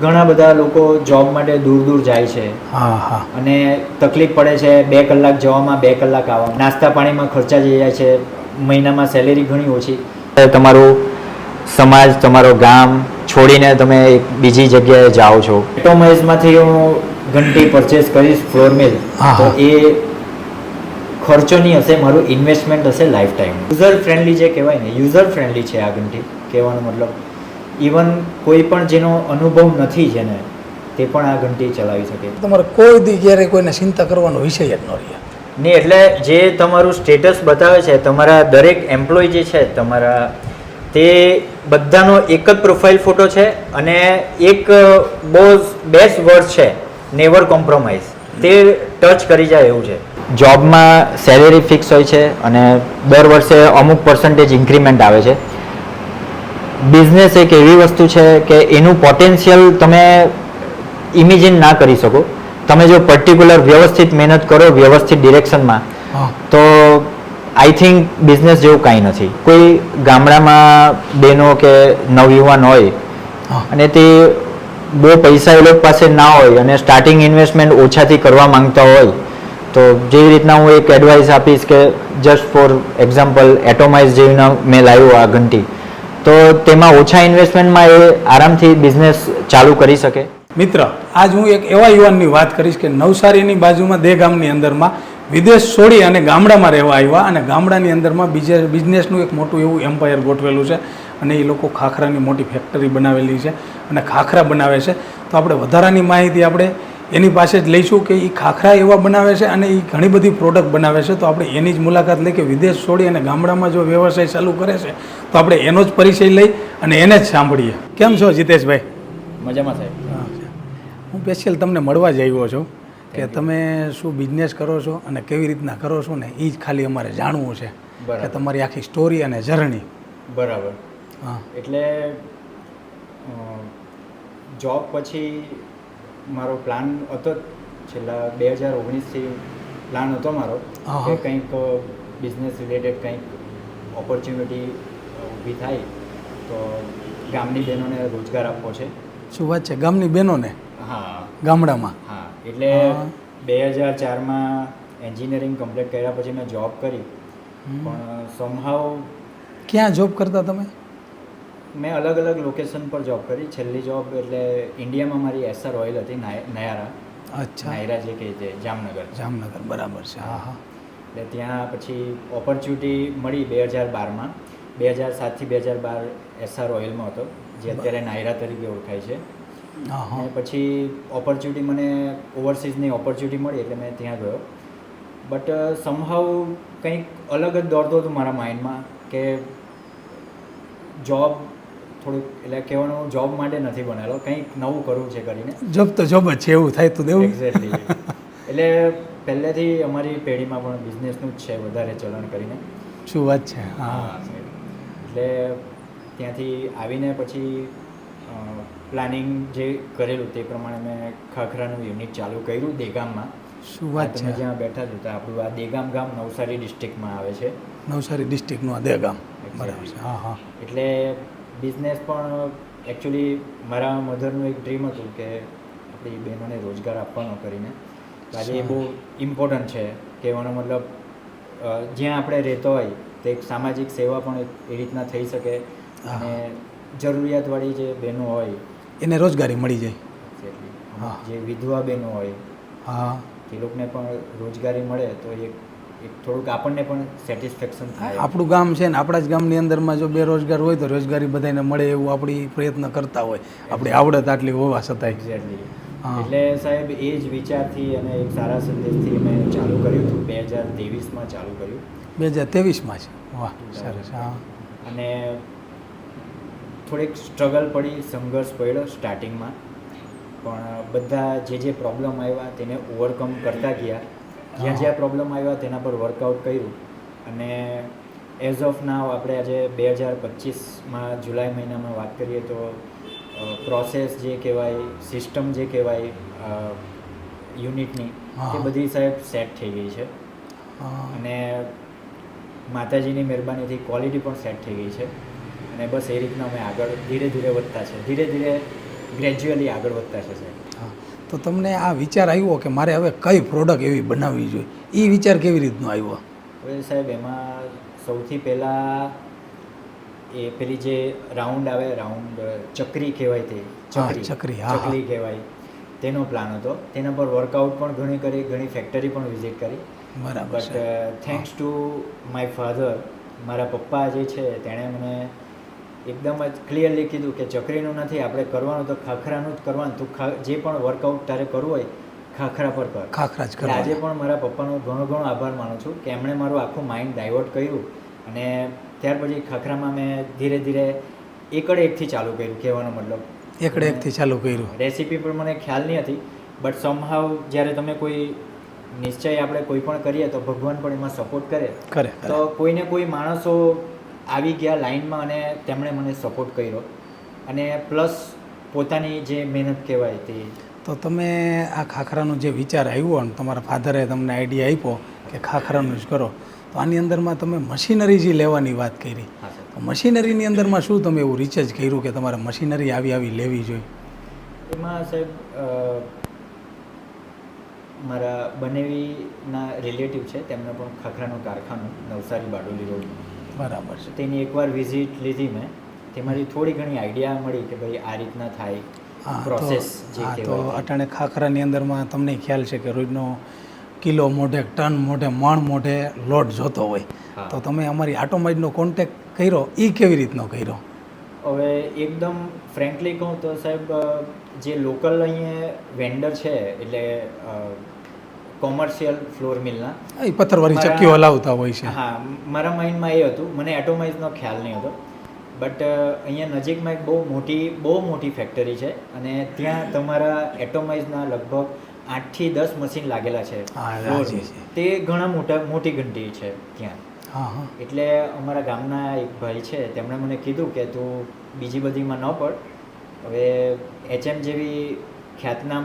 ઘણા બધા લોકો જોબ માટે દૂર દૂર જાય છે. હા હા. અને તકલીફ પડે છે, 2 કલાક જવામાં 2 કલાક આવવામાં, નાસ્તા પાણીમાં ખર્ચા જઈ જાય છે, મહિનામાં સેલેરી ઘણી ઓછી. તમારું સમાજ, તમારો ગામ છોડીને તમે એક બીજી જગ્યાએ જાઓ છો. એટોમાઇઝમાંથી હું ઘંટી પરચેસ કરીશ ફ્લોર મિલ, તો એ ખર્ચો નહીં હશે, મારું ઇન્વેસ્ટમેન્ટ હશે લાઈફ ટાઈમ. યુઝર ફ્રેન્ડલી જે કહેવાય ને, યુઝર ફ્રેન્ડલી છે આ ઘંટી. કહેવાનો મતલબ ઇવન કોઈ પણ જેનો અનુભવ નથી જેને, તે પણ આ ઘંટી ચલાવી શકે. તમારે કોઈ દી ક્યારે કોઈને ચિંતા કરવાનો વિષય જ ન રહે ને. એટલે જે તમારું સ્ટેટસ બતાવે છે, તમારા દરેક એમ્પ્લોય જે છે તમારા, તે બધાનો એક જ પ્રોફાઇલ ફોટો છે અને એક બહુ બેસ્ટ વર્ડ છે, નેવર કોમ્પ્રોમાઇઝ. તે ટચ કરી જાય એવું છે. જોબમાં સેલેરી ફિક્સ હોય છે અને દર વર્ષે અમુક પર્સન્ટેજ ઇન્ક્રીમેન્ટ આવે છે. બિઝનેસ એક એવી વસ્તુ છે કે એનું પોટેન્શિયલ તમે ઇમેજિન ના કરી શકો. તમે જો પર્ટિક્યુલર વ્યવસ્થિત મહેનત કરો વ્યવસ્થિત ડિરેક્શનમાં, તો આઈ થિંક બિઝનેસ જેવું કાંઈ નથી. કોઈ ગામડામાં બહેનો કે નવયુવાન હોય અને તે બહુ પૈસા એ લોકો પાસે ના હોય અને સ્ટાર્ટિંગ ઇન્વેસ્ટમેન્ટ ઓછાથી કરવા માંગતા હોય, તો જેવી રીતના હું એક એડવાઇસ આપીશ કે જસ્ટ ફોર એક્ઝામ્પલ એટોમાઇઝ જેવીના મેં લાવ્યું આ ઘંટી, તો તેમાં ઓછા ઇન્વેસ્ટમેન્ટમાં એ આરામથી બિઝનેસ ચાલુ કરી શકે. મિત્ર, આજ હું એક એવા યુવાનની વાત કરીશ કે નવસારીની બાજુમાં દેગામની અંદરમાં વિદેશ છોડી અને ગામડામાં રહેવા આવ્યા અને ગામડાની અંદરમાં બિઝનેસનું એક મોટું એવું એમ્પાયર ગોઠવેલું છે અને એ લોકો ખાખરાની મોટી ફેક્ટરી બનાવેલી છે અને ખાખરા બનાવે છે. તો આપણે વધારાની માહિતી આપણે એની પાસે જ લઈશું કે એ ખાખરા એવા બનાવે છે અને એ ઘણી બધી પ્રોડક્ટ બનાવે છે. તો આપણે એની જ મુલાકાત લઈ કે વિદેશ છોડી અને ગામડામાં જો વ્યવસાય ચાલુ કરે છે, તો આપણે એનો જ પરિચય લઈ અને એને જ સાંભળીએ. કેમ છો જીતેશભાઈ? મજામાં સાહેબ. હું સ્પેશિયલ તમને મળવા જ આવ્યો છું કે તમે શું બિઝનેસ કરો છો અને કેવી રીતના કરો છો ને, એ જ ખાલી અમારે જાણવું છે કે તમારી આખી સ્ટોરી અને જર્ની. બરાબર. હા, એટલે જોબ પછી મારો પ્લાન હતો, છેલ્લા 2019થી પ્લાન હતો મારો કે કંઈક બિઝનેસ રિલેટેડ કંઈક ઓપોર્ચ્યુનિટી ઊભી થાય તો ગામની બહેનોને રોજગાર આપવો છે. શું વાત છે? ગામની બહેનોને? હા, ગામડામાં. હા, એટલે 2004માં એન્જિનિયરિંગ કમ્પ્લીટ કર્યા પછી મેં જોબ કરી, પણ સમહાવ. ક્યાં જોબ કરતા તમે? મેં અલગ અલગ લોકેશન પર જોબ કરી. છેલ્લી જોબ એટલે ઇન્ડિયામાં મારી એસઆર ઓઇલ હતી, નયારા. અચ્છા. નાયરા જે કહે છે, જામનગર. જામનગર, બરાબર છે. હા હા. એટલે ત્યાં પછી ઓપોર્ચ્યુનિટી મળી 2012માં. 2007થી 2012 એસઆર ઓઇલમાં હતો, જે અત્યારે નાયરા તરીકે ઓળખાય છે. અને પછી ઓપોર્ચ્યુનિટી મને ઓવરસીઝની ઓપોર્ચ્યુનિટી મળી એટલે મેં ત્યાં ગયો. બટ સમહાવ કંઈક અલગ જ દોડતું હતું મારા માઇન્ડમાં કે જોબ થોડુંક, એટલે કહેવાનું જોબ માટે નથી બનેલો, કંઈક નવું કરવું છે કરીને. જોબ તો જોબ જ છે એવું થાય તો દેવું. એક્ઝેક્ટલી. એટલે પહેલેથી અમારી પેઢીમાં પણ બિઝનેસનું જ છે વધારે ચલણ કરીને. શું વાત છે? હા. એટલે ત્યાંથી આવીને પછી પ્લાનિંગ જે કરેલું તે પ્રમાણે મેં ખાખરાનું યુનિટ ચાલુ કર્યું દેગામમાં. શું વાત છે? તમે જ્યાં બેઠા છો ત્યાં આપણું આ દેગામ ગામ નવસારી ડિસ્ટ્રિક્ટમાં આવે છે. નવસારી ડિસ્ટ્રિક્ટનું આ દેગામ. બરાબર છે. હા હા. એટલે બિઝનેસ પણ એકચ્યુઅલી મારા મધરનું એક ડ્રીમ હતું કે આપણી બહેનોને રોજગાર આપવાનો કરીને. આજે એ બહુ ઇમ્પોર્ટન્ટ છે. કહેવાનો મતલબ જ્યાં આપણે રહેતો હોય તો એક સામાજિક સેવા પણ એ રીતના થઈ શકે અને જરૂરિયાતવાળી જે બહેનો હોય એને રોજગારી મળી જાય. જે વિધવા બહેનો હોય, હા, એ લોકોને પણ રોજગારી મળે તો એક થોડુંક આપણને પણ સેટિસ્ફેક્શન થાય. આપણું ગામ છે ને, આપણા જ ગામની અંદરમાં જો બેરોજગાર હોય તો રોજગારી બધાને મળે એવું આપણી પ્રયત્ન કરતા હોય, આપણી આવડત આટલી હોવા છતાં. એક્ઝેક્ટલી. એટલે સાહેબ એ જ વિચારથી અને એક સારા સંદેશથી મેં ચાલુ કર્યું હતું. 2023માં ચાલુ કર્યું. 2023માં છે? વાહ, સરસ. હા. અને થોડીક સ્ટ્રગલ પડી, સંઘર્ષ પડ્યો સ્ટાર્ટિંગમાં, પણ બધા જે પ્રોબ્લેમ આવ્યા તેને ઓવરકમ કરતા ગયા. જ્યાં પ્રોબ્લેમ આવ્યા તેના પર વર્કઆઉટ કર્યું અને એઝ ઓફ નાવ આપણે આજે 2025માં જુલાઈ મહિનામાં વાત કરીએ તો પ્રોસેસ જે કહેવાય, સિસ્ટમ જે કહેવાય યુનિટની, તે બધી સાહેબ સેટ થઈ ગઈ છે. અને માતાજીની મહેરબાનીથી ક્વોલિટી પણ સેટ થઈ ગઈ છે. અને બસ એ રીતના અમે આગળ ધીરે ધીરે વધતા છે. ધીરે ધીરે ગ્રેજ્યુઅલી આગળ વધતા છે સાહેબ. હા, તો તમને આ વિચાર આવ્યો કે મારે હવે કઈ પ્રોડક્ટ એવી બનાવવી જોઈએ, એ વિચાર કેવી રીતનો આવ્યો? હવે સાહેબ એમાં સૌથી પહેલાં એ પેલી જે રાઉન્ડ આવે, રાઉન્ડ ચકરી કહેવાય તે હા, ચકરી, હા, હા. ચકલી કહેવાય તેનો પ્લાન હતો. તેના પર વર્કઆઉટ પણ ઘણી કરી, ઘણી ફેક્ટરી પણ વિઝિટ કરી. બરાબર બટ છે. થેન્ક્સ ટુ માય ફાધર, મારા પપ્પા જે છે તેણે મને એકદમ જ ક્લિયરલી કીધું કે ચકરીનું નથી, આપણે કરવાનું તો ખાખરાનું જ કરવાનું. તું જે પણ વર્કઆઉટ તારે કરવું હોય ખાખરા પર કર. ખાખરા જ એટલે આજે કરવા. પણ મારા પપ્પાનો ઘણો ઘણો આભાર માનું છું કે એમણે મારું આખું માઇન્ડ ડાયવર્ટ કર્યું અને ત્યાર પછી ખાખરામાં મેં ધીરે ધીરે એકથી ચાલુ કર્યું. કહેવાનો મતલબ એકથી ચાલુ કર્યું. રેસીપી પણ મને ખ્યાલ નહીં હતી, બટ સમહાવ જ્યારે તમે કોઈ નિશ્ચય આપણે કોઈ પણ કરીએ તો ભગવાન પણ એમાં સપોર્ટ કરે. કરે તો કોઈને કોઈ માણસો આવી ગયા લાઈનમાં અને તેમણે મને સપોર્ટ કર્યો અને પ્લસ પોતાની જે મહેનત કહેવાય તે. તો તમે આ ખાખરાનો જે વિચાર આવ્યો અને તમારા ફાધરે તમને આઈડિયા આપ્યો કે ખાખરાનું જ કરો, તો આની અંદરમાં તમે મશીનરી જે લેવાની વાત કરી, હા સર. તો મશીનરીની અંદરમાં શું તમે એવું રિસર્ચ કર્યું કે તમારે મશીનરી આવી લેવી જોઈએ? એમાં સાહેબ મારા બનેવીના રિલેટિવ છે, તેમને પણ ખાખરાનું કારખાનું નવસારી બારડોલી રોડ. બરાબર છે. તેની એકવાર વિઝિટ લીધી મેં, તેમાંથી થોડી ઘણી આઈડિયા મળી કે ભાઈ આ રીતના થાય હા, પ્રોસેસ જે તો કહેવાય. અટાણે ખાખરાની અંદરમાં તમને ખ્યાલ છે કે રોજનો કિલો મોઢે, ટન મોઢે, મણ મોઢે લોટ જોતો હોય. હા. તો તમે અમારી આટોમાઇઝનો કોન્ટેક્ટ કર્યો, એ કેવી રીતનો કર્યો? હવે એકદમ ફ્રેન્કલી કહું તો સાહેબ, જે લોકલ અહીંયા વેન્ડર છે એટલે કોમર્શિયલ ફ્લોર મિલના, એ પથ્થરવાળી મારા- ચક્કીઓ હલાવતા હોય છે. હા, મારા માઇન્ડમાં એ હતું. મને એટોમાઇઝનો ખ્યાલ નહીં હતો, બટ અહીંયા નજીકમાં એક બહુ મોટી ફેક્ટરી છે અને ત્યાં તમારા એટોમાઇઝના લગભગ 8 થી 10 મશીન લાગેલા છે. હા, floor રાજી mill. છે. તે ઘણા મોટી ઘંટી છે ત્યાં. હા, હા. એટલે અમારા ગામના એક ભાઈ છે, તેમણે મને કીધું કે તું બીજી બધીમાં ન પડ, હવે HM જેવી ખ્યાતનામ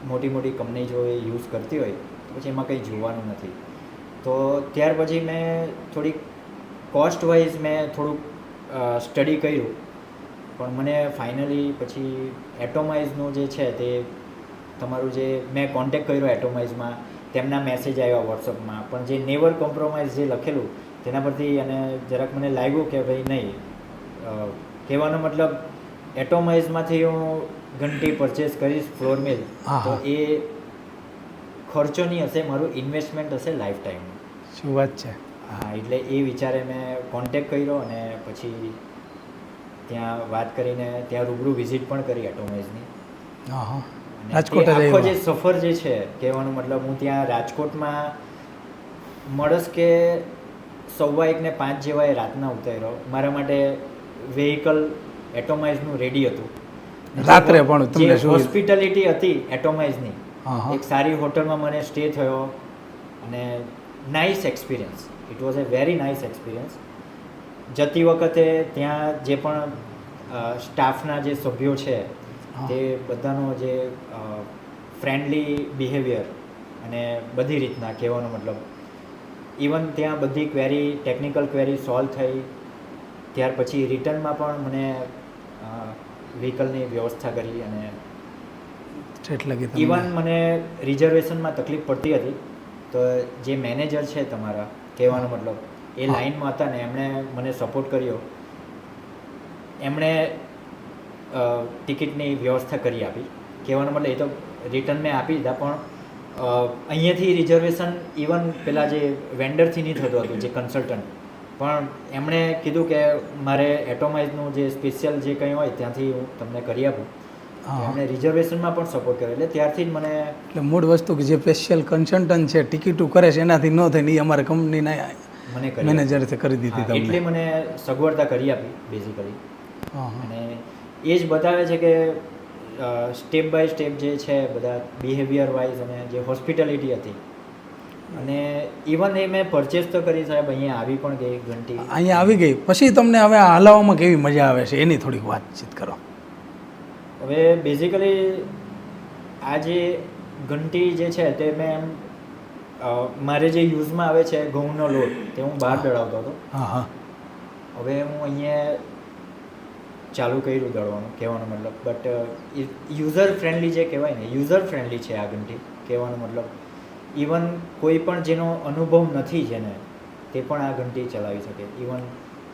મોટી મોટી કંપની જો એ યુઝ કરતી હોય તો પછી એમાં કંઈ જોવાનું નથી. તો ત્યાર પછી મેં થોડીક કોસ્ટ વાઇઝ મેં થોડુંક સ્ટડી કર્યું, પણ મને ફાઇનલી પછી એટોમાઇઝનું જે છે તે તમારું જે મેં કોન્ટેક કર્યો એટોમાઇઝમાં, તેમના મેસેજ આવ્યા વોટ્સઅપમાં, પણ જે નેવર કોમ્પ્રોમાઇઝ જે લખેલું તેના પરથી અને જરાક મને લાગ્યું કે ભાઈ નહીં, કહેવાનો મતલબ એટોમાઇઝમાંથી હું ઘંટી પરચેસ કરીશ ફ્લોર મિલ, હા, તો હા. એ ખર્ચો નહીં હશે, મારું ઇન્વેસ્ટમેન્ટ હશે લાઈફ ટાઈમ. શું વાત છે. હા, એટલે એ વિચારે મેં કોન્ટેક કર્યો અને પછી ત્યાં વાત કરીને ત્યાં રૂબરૂ વિઝિટ પણ કરી એટોમાઇઝની. હા, હા. અને રાજકોટ તે જ આખો જે આવ્યા. સફર જે છે, કહેવાનો મતલબ હું ત્યાં રાજકોટમાં મળસ કે 1:15 જેવા એ રાતના ઉતાર્યો. મારા માટે વેહિકલ એટોમાઇઝનું રેડી હતું. રાત્રે પણ તમને જે શું? હોસ્પિટાલિટી હતી એટોમાઇઝની, હા, હા. એક સારી હોટલમાં મને સ્ટે થયો અને nice experience. It was A very nice experience. જતી વખતે ત્યાં જે પણ સ્ટાફના જે સભ્યો છે હા. તે બધાનો જે ફ્રેન્ડલી બિહેવિયર અને બધી રીતના, કહેવાનો મતલબ ઇવન ત્યાં બધી ક્વેરી, ટેકનિકલ ક્વેરી સોલ્વ થઈ. ત્યાર પછી રિટર્નમાં પણ મને વ્હીકલની વ્યવસ્થા કરી અને એટલે કે તમને- ઇવન મને રિઝર્વેશનમાં તકલીફ પડતી હતી, તો જે મેનેજર છે તમારા, કહેવાનો મતલબ એ હા. લાઇનમાં હતા ને એમણે મને સપોર્ટ કર્યો. એમણે ટિકિટની વ્યવસ્થા કરી આપી. કહેવાનો મતલબ એ તો રિટર્ન મેં આપી દીધા, પણ અહીંયાથી રિઝર્વેશન ઇવન પેલા જે વેન્ડરથી નહીં થતું હતું, જે કન્સલ્ટન્ટ, પણ એમણે કીધું કે મારે એટોમાઇઝનું જે સ્પેશિયલ જે કંઈ હોય ત્યાંથી હું તમને કરી આપું. હા, હા. એમણે રિઝર્વેશનમાં પણ સપોર્ટ કર્યો. એટલે ત્યારથી જ મને એટલે મૂળ વસ્તુ કે જે સ્પેશિયલ કન્સલ્ટન્ટ છે ટિકિટો કરે છે એનાથી ન થાય ને એ અમારે કંપનીના મને કરી મેનેજરથી કરી દીધી હા, એટલે તમને. મને સગવડતા કરી આપી બેઝિકલી. હા, હા. અને એ જ બતાવે છે કે સ્ટેપ બાય સ્ટેપ જે છે બધા બિહેવિયર વાઇઝ અને જે હોસ્પિટાલિટી હતી, અને ઇવન એ મેં પરચેસ તો કરી સાહેબ, અહીંયા આવી પણ ગઈ ઘંટી. અહીંયા આવી ગઈ પછી તમને હવે આ હલાવવામાં કેવી મજા આવે છે એની થોડીક વાતચીત કરો. હવે બેઝિકલી આ જે ઘંટી જે છે તે મેં એમ મારે જે યુઝમાં આવે છે ઘઉંનો લોટ, તે હું બહાર દળાવતો હતો. હા, હા. હવે હું અહીંયા ચાલુ કર્યું દળવાનું કહેવાનો મતલબ. બટ યુઝર ફ્રેન્ડલી જે કહેવાય ને, યુઝર ફ્રેન્ડલી છે આ ઘંટી કહેવાનો મતલબ. ઇવન કોઈ પણ જેનો અનુભવ નથી જેને, તે પણ આ ઘંટી ચલાવી શકે. ઇવન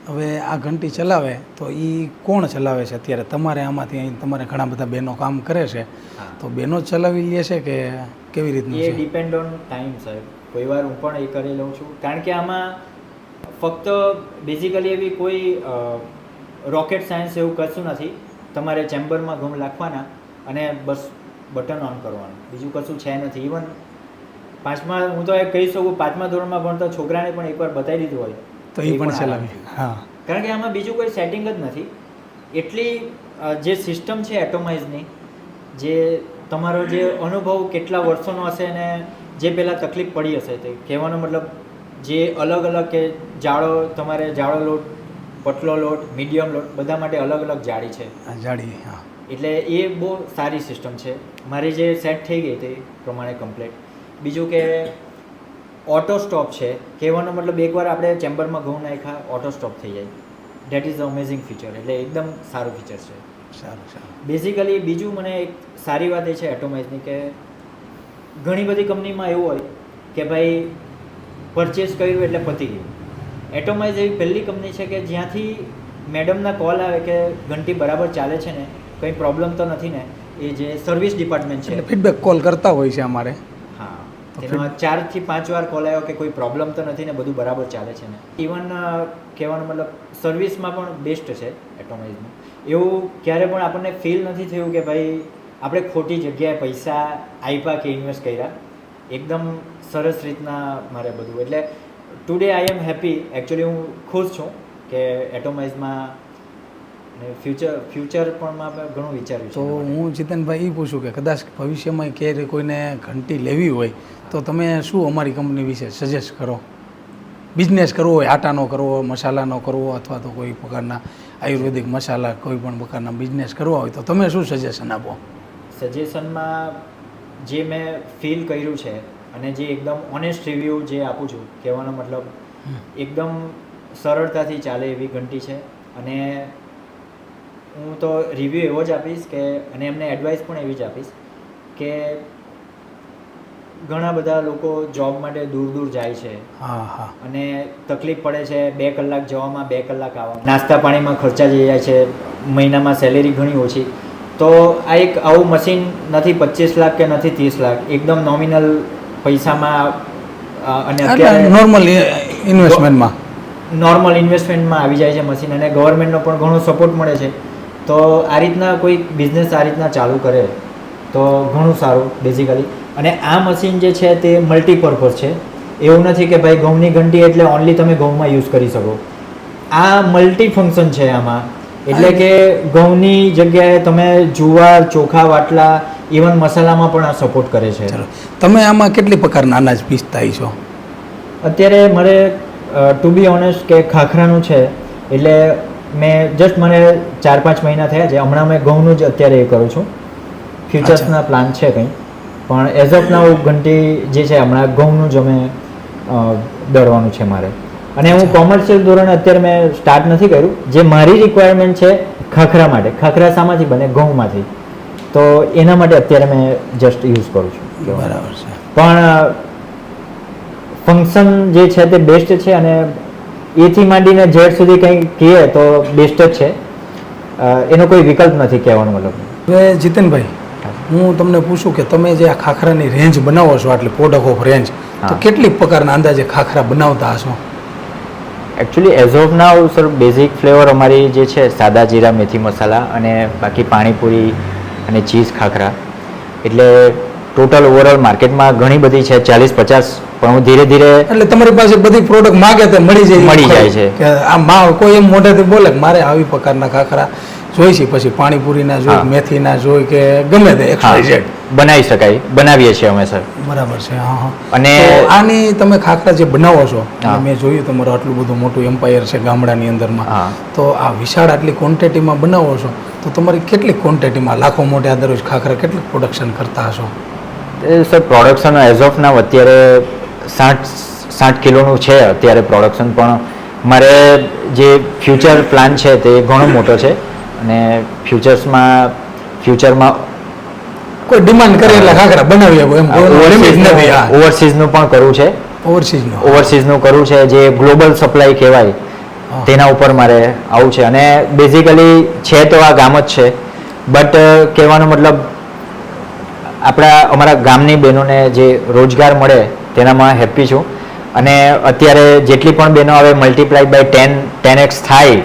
હવે આ ઘંટી ચલાવે તો એ કોણ ચલાવે છે અત્યારે? તમારે આમાંથી અહીં તમારે ઘણા બધા બહેનો કામ કરે છે, હા, તો બહેનો જ ચલાવી લે છે કે કેવી રીતનું એ છે? ડિપેન્ડ ઓન ટાઈમ સાહેબ. કોઈ વાર હું પણ એ કરી લઉં છું, કારણ કે આમાં ફક્ત બેઝિકલી એવી કોઈ રોકેટ સાયન્સ એવું કશું નથી. તમારે ચેમ્બરમાં ઘઉં નાખવાના અને બસ બટન ઓન કરવાનું, બીજું કશું છે નથી. ઇવન હું તો એ કહી શકું 5મા ધોરણમાં ભણતા છોકરાને પણ એકવાર બતાવી દીધું હોય તો એ પણ ચલાવી. હા, કારણ કે આમાં બીજું કોઈ સેટિંગ જ નથી. એટલી જે સિસ્ટમ છે એટોમાઇઝની, જે તમારો જે અનુભવ કેટલા વર્ષોનો હશે ને જે પહેલાં તકલીફ પડી હશે, તે કહેવાનો મતલબ જે અલગ અલગ કે તમારે જાડો લોટ, પતલો લોટ, મીડિયમ લોટ બધા માટે અલગ અલગ જાળી છે. જાડી. હા, એટલે એ બહુ સારી સિસ્ટમ છે. મારી જે સેટ થઈ ગઈ તે પ્રમાણે કમ્પ્લીટ. બીજું કે ઓટો સ્ટોપ છે, કહેવાનો મતલબ એકવાર આપણે ચેમ્બરમાં ઘઉં નાખ્યા ઓટો સ્ટોપ થઈ જાય. That is amazing feature. એટલે એકદમ સારું ફીચર છે. સારું સારું. બેઝિકલી બીજું મને એક સારી વાત એ છે એટોમાઇઝની કે ઘણી બધી કંપનીમાં એવું હોય કે ભાઈ પરચેસ કર્યું એટલે પતી ગયું. એટોમાઇઝ એવી પહેલી કંપની છે કે જ્યાંથી મેડમના કોલ આવે કે ઘંટી બરાબર ચાલે છે ને, કંઈ પ્રોબ્લેમ તો નથી ને, એ જે સર્વિસ ડિપાર્ટમેન્ટ છે, એટલે ફીડબેક કોલ કરતા હોય છે અમારે. હા, તેમાં 4 થી 5 વાર કોલ આવ્યો કે કોઈ પ્રોબ્લેમ તો નથી ને, બધું બરાબર ચાલે છે ને. ઇવન કહેવાનો મતલબ સર્વિસમાં પણ બેસ્ટ છે એટોમાઇઝનું. એવું ક્યારે પણ આપણને ફીલ નથી થયું કે ભાઈ આપણે ખોટી જગ્યાએ પૈસા આપ્યા કે ઇન્વેસ્ટ કર્યા. એકદમ સરસ રીતના મારે બધું. એટલે today I am happy. Actually હું ખુશ છું કે એટોમાઇઝમાં ફ્યુચર પણ ઘણું વિચાર્યું છે. તો હું જીતનભાઈ એ પૂછું કે કદાચ ભવિષ્યમાં ક્યારેય કોઈને ઘંટી લેવી હોય તો તમે શું અમારી કંપની વિશે સજેસ્ટ કરો? બિઝનેસ કરવો હોય, આટાનો કરવો, મસાલાનો કરવો, અથવા તો કોઈ પ્રકારના આયુર્વેદિક મસાલા કોઈ પણ પ્રકારના બિઝનેસ કરવા હોય તો તમે શું સજેશન આપો? સજેશનમાં જે મેં ફીલ કર્યું છે અને જે એકદમ ઓનેસ્ટ રિવ્યૂ જે આપું છું, કહેવાનો મતલબ એકદમ સરળતાથી ચાલે એવી ઘંટી છે. અને હું તો રિવ્યૂ એવો જ આપીશ કે, અને એમને એડવાઇસ પણ એવી જ આપીશ કે ઘણા બધા લોકો જોબ માટે દૂર દૂર જાય છે. હા હા. અને તકલીફ પડે છે 2 કલાક જવામાં, 2 કલાક આવવામાં, નાસ્તા પાણીમાં ખર્ચા જઈ જાય છે, મહિનામાં સેલેરી ઘણી ઓછી. તો આ એક આવું મશીન નથી 25 લાખ કે નથી 30 લાખ, એકદમ નોમિનલ પૈસામાં અને અત્યારે નોર્મલ ઇન્વેસ્ટમેન્ટમાં આવી જાય છે મશીન. અને ગવર્મેન્ટનો પણ ઘણો સપોર્ટ મળે છે. તો આ રીતના કોઈ બિઝનેસ આ રીતના ચાલુ કરે તો ઘણું સારું બેઝિકલી. અને આ મશીન જે છે તે મલ્ટીપર્પઝ છે. એવું નથી કે ભાઈ ઘઉંની ઘંટી એટલે ઓનલી તમે ઘઉંમાં યુઝ કરી શકો. આ મલ્ટી ફંક્શન છે આમાં. એટલે કે ઘઉંની જગ્યાએ તમે જુવાર, ચોખા, વાટલા, ઇવન મસાલામાં પણ આ સપોર્ટ કરે છે. તમે આમાં કેટલી પ્રકારના અનાજ પીસતા છો? અત્યારે મારે ટુ બી ઓનેસ્ટ કે ખાખરાનું છે, એટલે મેં જસ્ટ મને 4-5 મહિના થયા છે. હમણાં મેં ઘઉંનું જ અત્યારે એ કરું છું. ફ્યુચર્સના પ્લાન છે કંઈ, પણ એઝ ઓફ નાઉ ઘંટી જે છે હમણાં ઘઉંનું જ અમે દળવાનું છે મારે. અને હું કોમર્શિયલ ધોરણે અત્યારે મેં સ્ટાર્ટ નથી કર્યું. જે મારી રિક્વાયરમેન્ટ છે ખાખરા માટે, ખાખરા શામાંથી બને? ઘઉંમાંથી. તો એના માટે અત્યારે મેં જસ્ટ યુઝ કરું છું. બરાબર છે. પણ ફંક્શન જે છે તે બેસ્ટ છે. અને એથી માંડીને ઝેડ સુધી કંઈ કહીએ તો બેસ્ટ જ છે. એનો કોઈ વિકલ્પ નથી કહેવાનો મતલબ. હવે જીતનભાઈ, હું તમને પૂછું કે તમે જે આ ખાખરાની રેન્જ બનાવો છો, આટલી પ્રોડક્ટ ઓફ રેન્જ, તો કેટલી પ્રકારના અંદાજે ખાખરા બનાવતા હશો? Actually as of now sir basic flavour અમારી જે છે સાદા જીરા મેથી મસાલા અને બાકી પાણીપુરી અને ચીઝ ખાખરા. એટલે ટોટલ ઓવરઓલ માર્કેટમાં ઘણી બધી છે, 40-50, પણ હું ધીરે ધીરે. એટલે તમારી પાસે બધી પ્રોડક્ટ માગે તો મળી જાય છે કે આ કોઈ એમ મોઢેથી બોલે કે મારે આવી પ્રકારના ખાખરા જોઈ છે, પછી પાણીપુરીના જોઈ, મેથીના જોઈ કે ગમે તે બનાવી શકાય, બનાવીએ છીએ અમે સર. બરાબર છે. હા હા. અને આની તમે ખાખરા જે બનાવો છો, મેં જોયું તમારું આટલું બધું મોટું એમ્પાયર છે ગામડાની અંદરમાં, તો આ વિશાળ આટલી ક્વોન્ટિટીમાં બનાવો છો તો તમારી કેટલી ક્વોન્ટિટીમાં, લાખો મોટા દરરોજ ખાખરા કેટલી પ્રોડક્શન કરતા હશો? સર પ્રોડક્શન એઝ ઓફ નાઉ અત્યારે 60 કિલોનું છે અત્યારે પ્રોડક્શન. પણ મારે જે ફ્યુચર પ્લાન છે તે ઘણો મોટો છે. અને ફ્યુચરમાં કોઈ ડિમાન્ડ કરે એટલે ઘાઘરા બનાવી શકો એમ લિમિટ નથી. હા, ઓવરસીઝનું પણ કરવું છે. ઓવરસીઝનું કરવું છે, જે ગ્લોબલ સપ્લાય કહેવાય તેના ઉપર મારે આવું છે. અને બેઝિકલી છે તો આ ગામ જ છે, બટ કહેવાનો મતલબ અમારા ગામની બહેનોને જે રોજગાર મળે તેનામાં હેપી છું. અને અત્યારે જેટલી પણ બહેનો આવે મલ્ટીપ્લાય બાય 10x થાય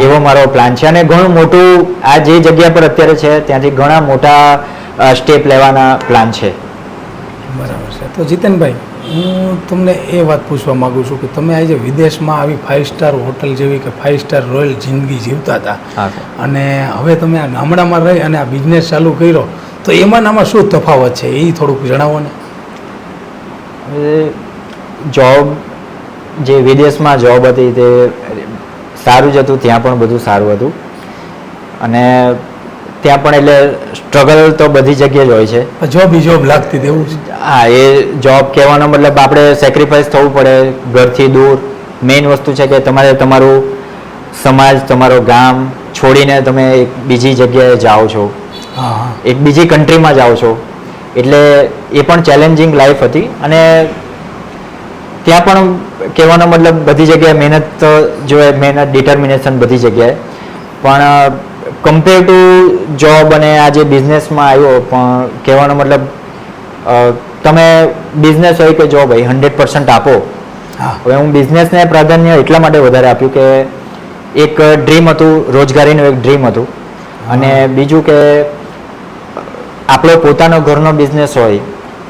એવો મારો પ્લાન છે. અને ઘણું મોટું આ જે જગ્યા પર અત્યારે છે ત્યાંથી ઘણા મોટા સ્ટેપ લેવાના પ્લાન છે. બરાબર છે. તો જીતેનભાઈ, હું તમને એ વાત પૂછવા માગું છું કે તમે આજે વિદેશમાં આવી 5 સ્ટાર હોટલ જેવી કે 5 સ્ટાર રોયલ જિંદગી જીવતા હતા અને હવે તમે આ ગામડામાં રહી અને આ બિઝનેસ ચાલુ કર્યો, તો એમાં શું તફાવત છે એ થોડુંક જણાવો ને. જોબ જે વિદેશમાં જોબ હતી તે સારું જ હતું, ત્યાં પણ બધું સારું હતું. અને ત્યાં પણ એટલે સ્ટ્રગલ તો બધી જગ્યાએ જ હોય છે. જોબ લાગતી હતી એવું? હા, એ જોબ કહેવાનો મતલબ આપણે સેક્રિફાઈસ થવું પડે ઘરથી દૂર. મેઇન વસ્તુ છે કે તમારે તમારું સમાજ, તમારું ગામ છોડીને તમે એક બીજી જગ્યાએ જાઓ છો, એક બીજી કન્ટ્રીમાં જાઓ છો, એટલે એ પણ ચેલેન્જિંગ લાઈફ હતી. અને ત્યાં પણ કહેવાનો મતલબ બધી જગ્યાએ મહેનત તો જોઈએ, મહેનત, ડિટર્મિનેશન બધી જગ્યાએ. પણ કમ્પેર ટુ જોબ અને આ જે બિઝનેસમાં આવ્યો, પણ કહેવાનો મતલબ તમે બિઝનેસ હોય કે જોબ હોય 100% આપો. હવે હું બિઝનેસને પ્રાધાન્ય એટલા માટે વધારે આપ્યું કે એક ડ્રીમ હતું, રોજગારીનું એક ડ્રીમ હતું. અને બીજું કે આપણો પોતાનો ઘરનો બિઝનેસ હોય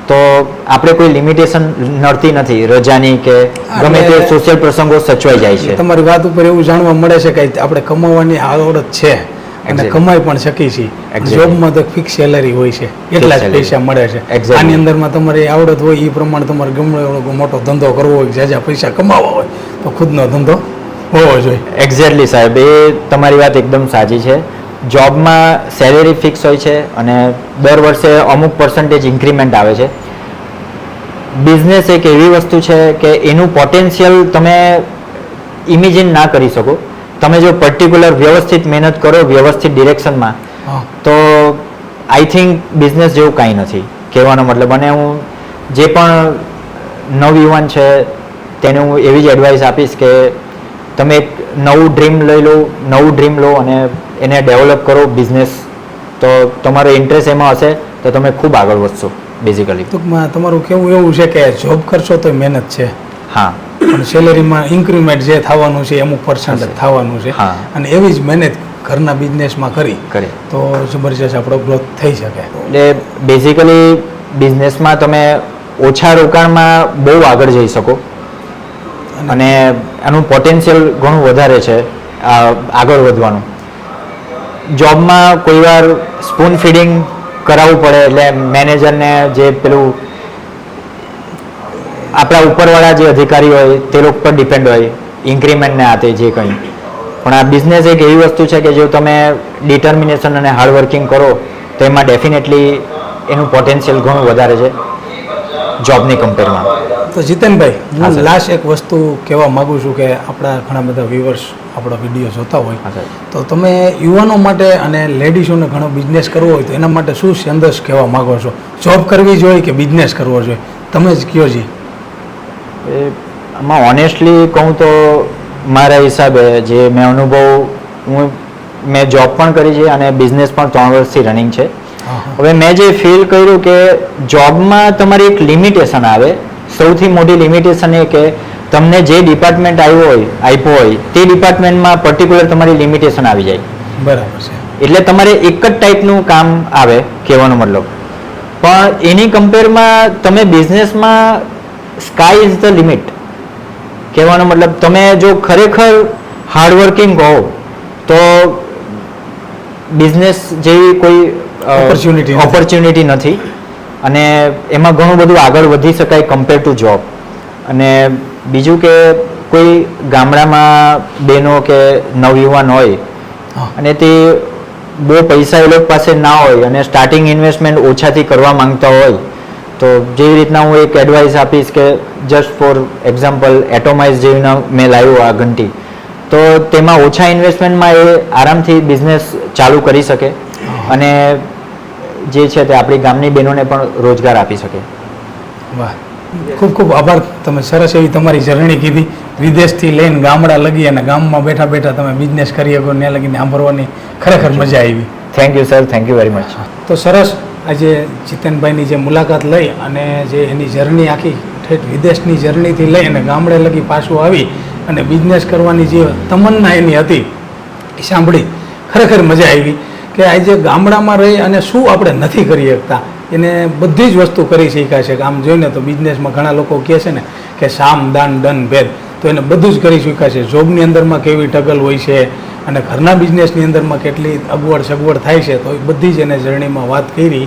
તો આપણે કોઈ લિમિટેશન નડતી નથી રજાની કે ગમે તે સોશિયલ પ્રસંગો સચવાઈ જાય છે. તમારી વાત ઉપર એવું જાણવા મળે છે કે આપણે કમાવાની આવડત છે અને કમાઈ પણ શકી છીએ. જોબમાં તો ફિક્સ સેલરી હોય છે, એટલા જ પૈસા મળે છે. આની અંદરમાં તમારી આવડત હોય એ પ્રમાણે તમારે ગમે એવો મોટો ધંધો કરવો હોય, જ્યાં પૈસા કમાવા હોય તો ખુદનો ધંધો હોવો જોઈએ. એક્ઝેક્ટલી સાહેબ, એ તમારી વાત એકદમ સાચી છે. જોબમાં સેલેરી ફિક્સ હોય છે અને દર વર્ષે અમુક પર્સન્ટેજ ઇન્ક્રીમેન્ટ આવે છે. બિઝનેસ એક એવી વસ્તુ છે કે એનું પોટેન્શિયલ તમે ઇમેજિન ના કરી શકો. તમે જો પર્ટિક્યુલર વ્યવસ્થિત મહેનત કરો વ્યવસ્થિત ડિરેક્શનમાં, તો આઈ થિંક બિઝનેસ જેવું કાંઈ નથી, કહેવાનો મતલબ. અને હું જે પણ નવયુવાન છે તેને હું એવી જ એડવાઇસ આપીશ કે તમે એક નવું ડ્રીમ લો અને એને ડેવલપ કરો બિઝનેસ. તો તમારો ઇન્ટરેસ્ટ એમાં હશે તો તમે ખૂબ આગળ વધશો. બેઝિકલી ટૂંકમાં તમારું કેવું એવું છે કે જોબ કરશો તો મહેનત છે, હા, પણ સેલેરીમાં ઇન્ક્રીમેન્ટ જે થવાનું છે અમુક પર્સન્ટ થવાનું છે. અને એવી જ મહેનત ઘરના બિઝનેસમાં કરી તો જબરજસ્ત આપણો ગ્રોથ થઈ શકે. એટલે બેઝિકલી બિઝનેસમાં તમે ઓછા રોકાણમાં બહુ આગળ જઈ શકો અને એનું પોટેન્શિયલ ઘણું વધારે છે આગળ વધવાનું. જોબમાં કોઈ વાર સ્પૂન ફીડિંગ કરાવવું પડે, એટલે મેનેજરને જે પેલું આપણા ઉપરવાળા જે અધિકારી હોય તે લોકો પર ડિપેન્ડ હોય ઇન્ક્રીમેન્ટને આતે જે કંઈ. પણ આ બિઝનેસ એક એવી વસ્તુ છે કે જો તમે ડિટર્મિનેશન અને હાર્ડવર્કિંગ કરો તો એમાં ડેફિનેટલી એનું પોટેન્શિયલ ઘણું વધારે છે જોબની કમ્પેરમાં. તો જીતેનભાઈ, હું લાસ્ટ એક વસ્તુ કહેવા માગું છું કે આપણા ઘણા બધા વ્યુઅર્સ આપણા વિડીયો જોતા હોય, તો તમે યુવાનો માટે અને લેડીઝોને ઘણો બિઝનેસ કરવો હોય તો એના માટે શું સંદેશ કહેવા માગો છો? જોબ કરવી જોઈએ કે બિઝનેસ કરવો જોઈએ? તમે જ કહો જી. આમાં ઓનેસ્ટલી કહું તો મારા હિસાબે જે મેં અનુભવ, મેં જોબ પણ કરી છે અને બિઝનેસ પણ 3 વર્ષથી રનિંગ છે. હવે મેં જે ફીલ કર્યું કે જોબમાં તમારી એક લિમિટેશન આવે. સૌથી મોટી લિમિટેશન એ કે તમને જે ડિપાર્ટમેન્ટ આપ્યો હોય તે ડિપાર્ટમેન્ટમાં પર્ટિક્યુલર તમારી લિમિટેશન આવી જાય. બરાબર છે. એટલે તમારે એક જ ટાઈપનું કામ આવે, કહેવાનો મતલબ. પણ એની કમ્પેરમાં તમે બિઝનેસમાં સ્કાય ઇઝ ધ લિમિટ, કહેવાનો મતલબ. તમે જો ખરેખર હાર્ડવર્કિંગ હો તો બિઝનેસ જેવી કોઈ ઓપોર્ચ્યુનિટી નથી અને એમાં ઘણું બધું આગળ વધી શકાય કમ્પેર ટુ જોબ. અને બીજું કે કોઈ ગામડામાં બહેનો કે નવયુવાન હોય અને તે બહુ પૈસા એ લોકો પાસે ના હોય અને સ્ટાર્ટિંગ ઇન્વેસ્ટમેન્ટ ઓછાથી કરવા માંગતા હોય, તો જેવી રીતના હું એક એડવાઇસ આપીશ કે જસ્ટ ફોર એક્ઝામ્પલ એટોમાઇઝ જેવીના મેં લાવ્યું આ ઘંટી, તો તેમાં ઓછા ઇન્વેસ્ટમેન્ટમાં એ આરામથી બિઝનેસ ચાલુ કરી શકે અને જે છે તે આપણી ગામની બહેનોને પણ રોજગાર આપી શકે. વાહ, ખૂબ ખૂબ આભાર. તમે સરસ એવી તમારી જર્ની કીધી, વિદેશથી લઈને ગામડા લગી અને ગામમાં બેઠા બેઠા તમે બિઝનેસ કરી શકો ત્યાં લગીને સાંભળવાની ખરેખર મજા આવી. Thank you sir, thank you very much. તો સરસ, આજે જીતેનભાઈની જે મુલાકાત લઈ અને જે એની જર્ની આખી ઠેઠ વિદેશની જર્નીથી લઈ અને ગામડે લગી પાછું આવી અને બિઝનેસ કરવાની જે તમન્ના એની હતી એ સાંભળી ખરેખર મજા આવી કે આજે ગામડામાં રહી અને શું આપણે નથી કરી શકતા એને બધી જ વસ્તુ કરી શીખ્યા છે. કે આમ જોઈને તો બિઝનેસમાં ઘણા લોકો કહે છે ને કે સામ દાન દન ભેદ, તો એને બધું જ કરી શીખ્યા છે. જોબની અંદરમાં કેવી ટગલ હોય છે અને ઘરના બિઝનેસની અંદરમાં કેટલી અગવડ સગવડ થાય છે, તો એ બધી જ એને જર્નીમાં વાત કરી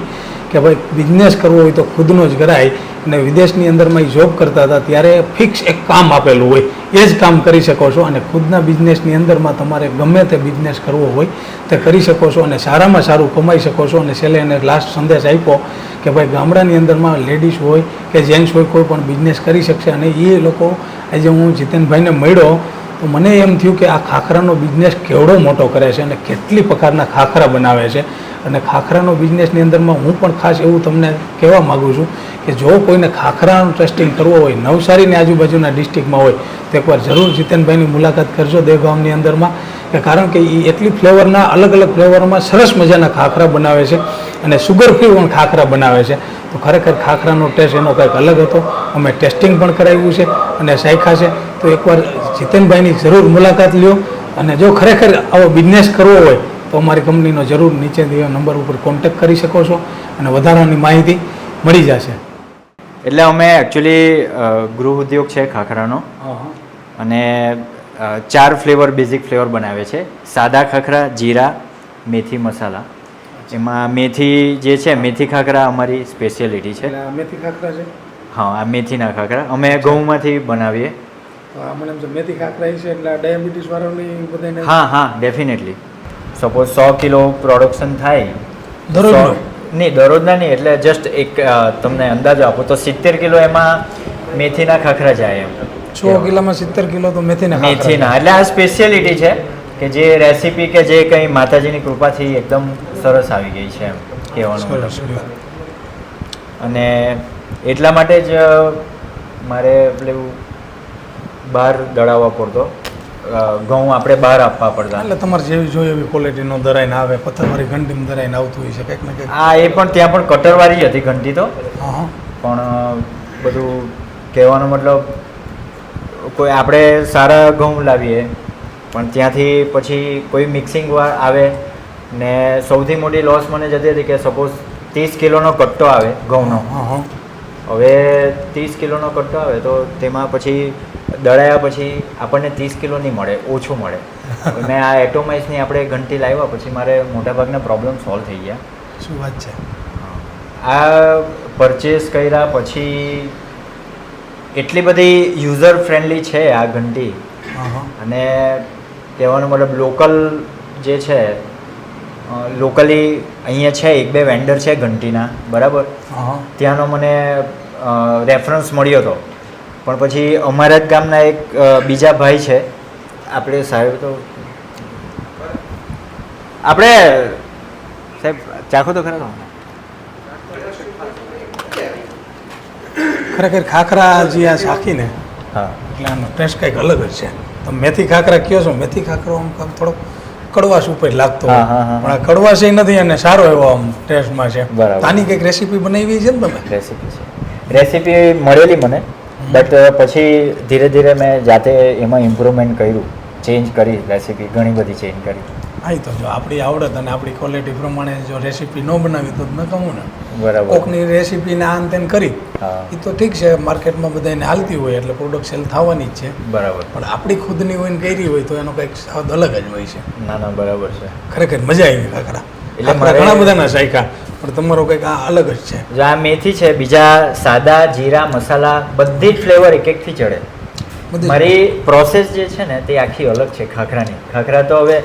કે ભાઈ બિઝનેસ કરવો હોય તો ખુદનો જ કરાય. અને વિદેશની અંદરમાં એ જોબ કરતા હતા ત્યારે ફિક્સ એક કામ આપેલું હોય, એ જ કામ કરી શકો છો અને ખુદના બિઝનેસની અંદરમાં તમારે ગમે તે બિઝનેસ કરવો હોય તે કરી શકો છો અને સારામાં સારું કમાઈ શકો છો. અને છેલ્લે એને લાસ્ટ સંદેશ આપ્યો કે ભાઈ ગામડાની અંદરમાં લેડીઝ હોય કે જેન્ટ્સ હોય કોઈ પણ બિઝનેસ કરી શકશે. અને એ લોકો આજે હું જીતેનભાઈને મળ્યો તો મને એમ થયું કે આ ખાખરાનો બિઝનેસ કેવડો મોટો કરે છે અને કેટલી પ્રકારના ખાખરા બનાવે છે. અને ખાખરાનો બિઝનેસની અંદરમાં હું પણ ખાસ એવું તમને કહેવા માગું છું કે જો કોઈને ખાખરાનું ટેસ્ટિંગ કરવો હોય નવસારીની આજુબાજુના ડિસ્ટ્રિક્ટમાં હોય તો એકવાર જરૂર જીતેનભાઈની મુલાકાત કરજો દેવગામની અંદરમાં. કે કારણ કે એ એટલી ફ્લેવરના અલગ અલગ ફ્લેવરમાં સરસ મજાના ખાખરા બનાવે છે અને સુગર ફ્રી પણ ખાખરા બનાવે છે. તો ખરેખર ખાખરાનો ટેસ્ટ એનો કંઈક અલગ હતો. અમે ટેસ્ટિંગ પણ કરાવ્યું છે અને શાખ્યા છે. તો એકવાર જીતેનભાઈની જરૂર મુલાકાત લ્યો અને જો ખરેખર આવો બિઝનેસ કરવો હોય તો અમારી કંપનીનો જરૂર નીચે દિયો નંબર ઉપર કોન્ટેક્ટ કરી શકો છો અને વધારાની માહિતી મળી જશે. એટલે અમે એકચ્યુઅલી ગૃહ ઉદ્યોગ છે ખાખરાનો અને 4 ફ્લેવર બેઝિક ફ્લેવર બનાવે છે. સાદા ખાખરા, જીરા, મેથી મસાલા. એમાં મેથી જે છે મેથી ખાખરા અમારી સ્પેશિયાલિટી છે. મેથી ખાખરા છે? હા, આ મેથીના ખાખરા અમે ઘઉંમાંથી બનાવીએ. મને એમ છે મેથી ખાખરા છે એટલે ડાયાબિટીસ વાળાની બધાને? હા હા, ડેફિનેટલી. સપોઝ 100 કિલો પ્રોડક્શન થાય દરરોજ? નહીં, દરરોજના નહીં, એટલે જસ્ટ એક તમને અંદાજો આપો તો 70 કિલો એમાં મેથીના ખાખરા જાય એમ. 100 કિલોમાં 70 કિલો તો મેથીના ખાખરા? મેથીના, એટલે આ સ્પેશિયાલિટી છે કે જે રેસીપી કે જે કંઈ માતાજીની કૃપાથી એકદમ સરસ આવી ગઈ છે એમ કહેવાનું. અને એટલા માટે જ મારે પેલું બહાર દળાવવા પડતો, ઘઉં આપણે બહાર આપવા પડતા. એટલે તમારે જેવી જોઈએ એવી ક્વોલિટીનો દરાઈને આવે, પથ્થરવાળી ઘંટીમાં દરાઈને આવતું હોય છે કંઈક ને કંઈક. હા, એ પણ ત્યાં પણ કટરવાળી હતી ઘંટી તો. પણ બધું કહેવાનો મતલબ કોઈ આપણે સારા ઘઉં લાવીએ પણ ત્યાંથી પછી કોઈ મિક્સિંગ આવે ને સૌથી મોટી લોસ મને જતી હતી કે સપોઝ 30 કિલોનો કટ્ટો આવે ઘઉંનો. હવે 30 કિલોનો કટ્ટો આવે તો તેમાં પછી દળાયા પછી આપણને 30 કિલો નહીં મળે, ઓછું મળે. મેં આ એટોમાઇઝની આપણે ઘંટી લાવ્યા પછી મારે મોટાભાગના પ્રોબ્લેમ સોલ્વ થઈ ગયા. શું વાત છે? આ પરચેસ કર્યા પછી એટલી બધી યુઝર ફ્રેન્ડલી છે આ ઘંટી. અને કહેવાનો મતલબ લોકલ જે છે લોકલી અહીંયા છે 1-2 વેન્ડર છે ઘંટીના, બરાબર, ત્યાંનો મને રેફરન્સ મળ્યો હતો. પણ પછી અમારા જ ગામના એક બીજા ભાઈ છે, આપણે સાહેબ તો આપણે સાહેબ ચાખો તો ખરા. ખરેખર ખાખરા જે આ શાખીને હા એટલે આનો ટેસ્ટ કંઈક અલગ જ છે. તો મેથી ખાખરા કયો છો? મેથી ખાખરો આમ થોડોક કડવાશ ઉપર લાગતો હોય પણ આ કડવાશ નથી અને સારો એવો આમ ટેસ્ટમાં છે. આની કંઈક રેસીપી બનાવી છે ને તમે? રેસીપી મળેલી મને, બટ પછી ધીરે ધીરે મેં જાતે એમાં ઇમ્પ્રુવમેન્ટ કર્યું, ચેન્જ કરી રેસીપી, ઘણી બધી ચેન્જ કરી. હા, તો જો આપણી આવડત અને આપણી ક્વોલિટી પ્રમાણે જો રેસીપી ન બનાવી તો મેં કહું ને બરાબર કોકની રેસીપીને આન તેન કરી એ તો ઠીક છે, માર્કેટમાં બધાને હાલતી હોય એટલે પ્રોડક્ટ સેલ થવાની જ છે, બરાબર. પણ આપણી ખુદની હોય ને કરી હોય તો એનો કંઈક સ્વાદ અલગ જ હોય છે. ના ના, બરાબર છે. ખરેખર મજા આવી ખાખરા. એટલે ઘણા બધાના શાયખા પણ તમારો કંઈક આ અલગ જ છે. જો આ મેથી છે, બીજા સાદા જીરા મસાલા બધી જ ફ્લેવર એક એકથી ચડે. મારી પ્રોસેસ જે છે ને તે આખી અલગ છે ખાખરાની. ખાખરા તો હવે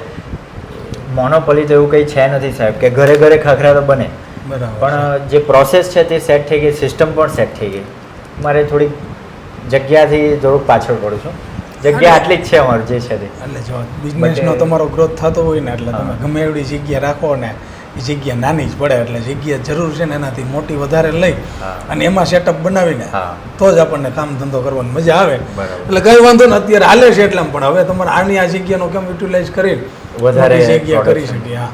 મોનોપોલી તો એવું કંઈ છે નથી સાહેબ કે ઘરે ઘરે ખાખરા તો બને, પણ જે પ્રોસેસ છે તે સેટ થઈ ગઈ, સિસ્ટમ પણ સેટ થઈ ગઈ. મારે થોડીક જગ્યાથી થોડુંક પાછળ પડું છું. જગ્યા આટલી જ છે અમારું જે છે તે. એટલે જો બિઝનેસનો તમારો ગ્રોથ થતો હોય ને એટલે તમે ગમે એવડી જગ્યા રાખો ને એ જગ્યા નાની જ પડે, એટલે જગ્યા જરૂર છે ને એનાથી મોટી વધારે લઈ અને એમાં સેટઅપ બનાવીને તો જ આપણને કામ ધંધો કરવાની મજા આવે. એટલે કઈ વાંધો ને અત્યારે હાલે છે એટલામાં, પણ હવે તમારે આની આ જગ્યાનો કેમ યુટિલાઇઝ કરી વધારે જગ્યા કરી શકીએ. હા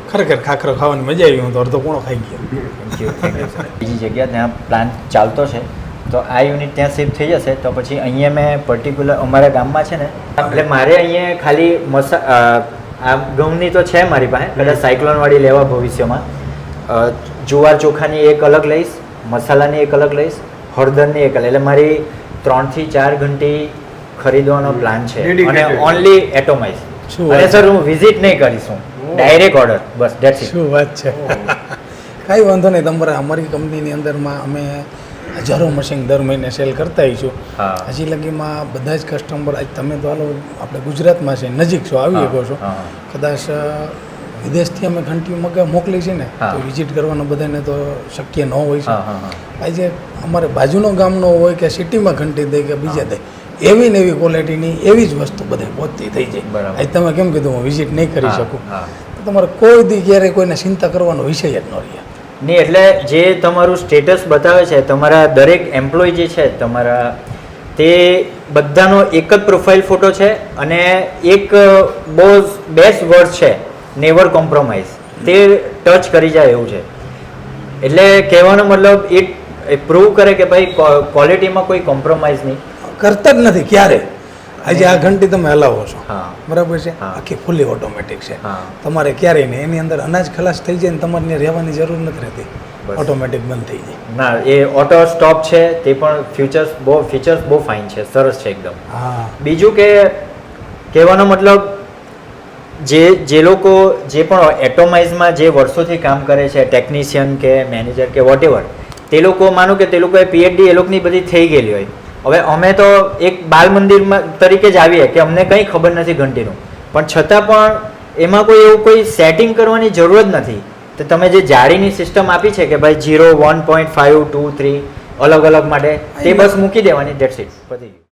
ખરેખર ખાખરો ખાવાની મજા આવી, હું તો અડધો કોણો ખાઈ ગયો. બીજી જગ્યા ત્યાં પ્લાન્ટ ચાલતો છે, તો આ યુનિટ ત્યાં શિફ્ટ થઈ જશે તો પછી અહીંયા મેં પર્ટિક્યુલર અમારા ગામમાં છે ને, એટલે મારે અહીંયા ખાલી આ ઘઉંની તો છે મારી પાસે, કદાચ સાયક્લોનવાળી લેવા ભવિષ્યમાં. જુવાર ચોખાની એક અલગ લઈશ, મસાલાની એક અલગ લઈશ, હળદરની એક અલગ, એટલે મારી 3 થી 4 ઘંટી ખરીદવાનો પ્લાન છે અને ઓનલી એટોમાઇઝ. અને સર હું વિઝિટ નહીં કરીશું, direct order, bus that's it. શું વાત છે. કાંઈ વાંધો નહીં, તમારે અમારી કંપનીની અંદરમાં અમે હજારો મશીન દર મહિને સેલ કરતા હોઈશું. હજી લગીમાં બધા જ કસ્ટમર, આજ તમે તો હાલો આપણે ગુજરાતમાં છે, નજીક છો, આવી શકો છો. કદાચ વિદેશથી અમે ઘંટીઓ મોકલી છે ને, તો વિઝિટ કરવાનો બધાને તો શક્ય ન હોય છે. આજે અમારે બાજુનો ગામનો હોય કે સિટીમાં ઘંટી દે કે બીજા દે, એવી ને એવી ક્વોલિટીની એવી જ વસ્તુ બધે પહોંચતી થઈ જાય. આજ તમે કેમ કીધું હું વિઝિટ નહીં કરી શકું, તો તમારે કોઈ દી ક્યારેય કોઈને ચિંતા કરવાનો વિષય જ ન રહે. નહીં, એટલે જે તમારું સ્ટેટસ બતાવે છે, તમારા દરેક એમ્પ્લોય જે છે તમારા, તે બધાનો એક જ પ્રોફાઇલ ફોટો છે અને એક બહુ બેસ્ટ વર્ડ છે, નેવર કોમ્પ્રોમાઇઝ. તે ટચ કરી જાય એવું છે. એટલે કહેવાનો મતલબ એ પ્રૂવ કરે કે ભાઈ ક્વોલિટીમાં કોઈ કોમ્પ્રોમાઇઝ નહીં, કરતા જ નથી ક્યારે. આજે આ ઘંટી તમે હલાવો છો, બરાબર છે, આખી ફૂલી ઓટોમેટિક છે. તમારે ક્યારેય નહીં એની અંદર અનાજ ખલાસ થઈ જાય ને તમારે રહેવાની જરૂર નથી રહેતી, ઓટોમેટિક બંધ થઈ જાય. ના, એ ઓટો સ્ટોપ છે, તે પણ ફીચર્સ બહુ ફાઇન છે, સરસ છે એકદમ. બીજું કે કહેવાનો મતલબ જે લોકો જે પણ એટોમાઇઝમાં જે વર્ષોથી કામ કરે છે, ટેકનિશિયન કે મેનેજર કે વોટ એવર, તે લોકો માનો કે તે લોકોએ પીએચડી એ લોકોની બધી થઈ ગયેલી હોય. હવે અમે તો એક બાલ મંદિરમાં તરીકે જ આવીએ કે અમને કંઈ ખબર નથી ઘંટીનું, પણ છતાં પણ એમાં કોઈ એવું કોઈ સેટિંગ કરવાની જરૂર જ નથી. તો તમે જે જાળીની સિસ્ટમ આપી છે કે ભાઈ 0, 1.5, 2, 3 અલગ અલગ માટે, તે બસ મૂકી દેવાની, ધેટ્સ ઇટ, પતી ગયું.